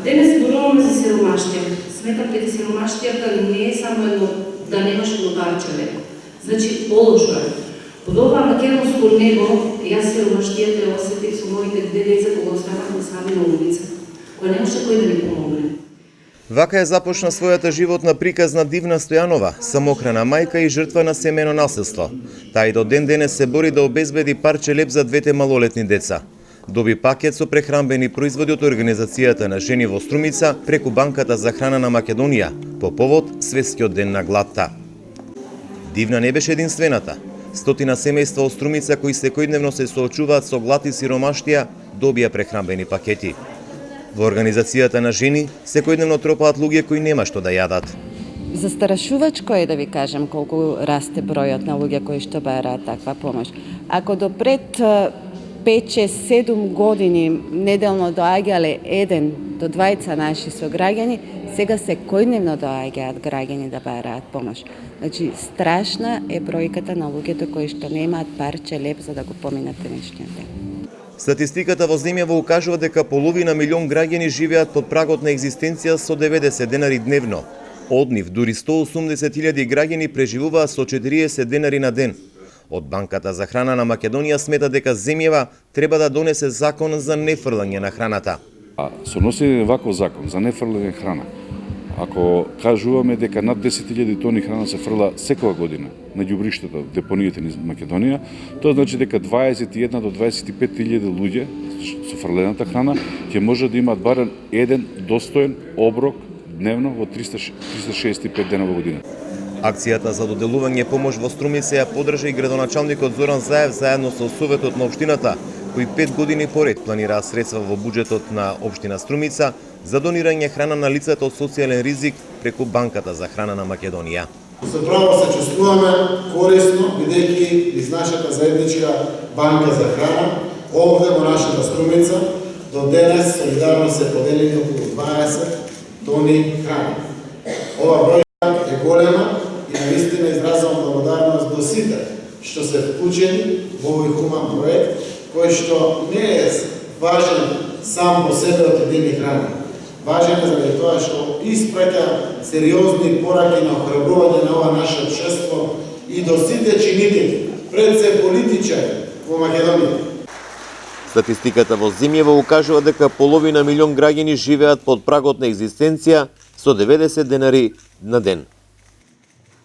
Денес зборуваме за сиромаштија. Сметам дека сиромаштијата не е само едно да немаш ударче. Значи, полошо е. Под ова македонско небо, јас сиромаштијата ја осетив со моите две деца кога останавме сами на улица, која не може кој да ни помогне. Вака е започна својата животна приказна Дивна Стојанова, самохрана мајка и жртва на семено насилство. Таа и до ден денес се бори да обезбеди парче леб за двете малолетни деца. Доби пакет со прехранбени производи од Организацијата на жени во Струмица преку Банката за храна на Македонија, по повод Светскиот ден на гладта. Дивна не беше единствената. Стотина семејства од Струмица кои секојдневно се соочуваат со глад и сиромаштија добија прехранбени пакети. Во Организацијата на жени секојдневно тропаат луѓе кои нема што да јадат. Застрашувачко е да ви кажам колку расте бројот на луѓе кои што бараат таква помош. Ако до пред 5-7 години неделно доаѓале 1 до 2 наши сограѓани, сега секојдневно доаѓаат граѓани да бараат помош. Значи, страшна е бројката на луѓето кои што немаат парче леб за да го поминат денешниот ден. Статистиката во земјава укажува дека половина милион граѓани живеат под прагот на екзистенција со 90 денари дневно. Од нив дури 180.000 граѓани преживуваат со 40 денари на ден. Од Банката за храна на Македонија смета дека земјава треба да донесе закон за нефрлање на храната. Со носи ваков закон за нефрлање храна, ако кажуваме дека над 10.000 тони храна се фрла секоја година на ѓубриштата, депониите низ Македонија, тоа значи дека 21 до 25.000 луѓе со фрлената храна ќе може да имаат барем еден достоен оброк дневно во 365 дена во година. Акцијата за доделување помош во Струмица ја подржа и градоначалникот Зоран Заев заедно со Советот на општината, кои 5 години поред планираат средства во буџетот на општина Струмица за донирање храна на лицата од социјален ризик преку Банката за храна на Македонија. Со право се чувствуваме корисно, бидејќи из нашата заедничка банка за храна, овде во нашата Струмица, до денес солидарно се поделени околу 20 тони храна. Ова бројка е голема и наистина изразувам благодарност до сите што се вклучени во овој хуман проект, кој што не е важен сам по себе од едини храни. Важен е заради тоа што испраќа сериозни пораки на охрабрување на ова наше општество и до сите чинители, пред се политичари во Македонија. Статистиката во земјава укажува дека половина милион граѓани живеат под прагот на екзистенција со 90 денари на ден.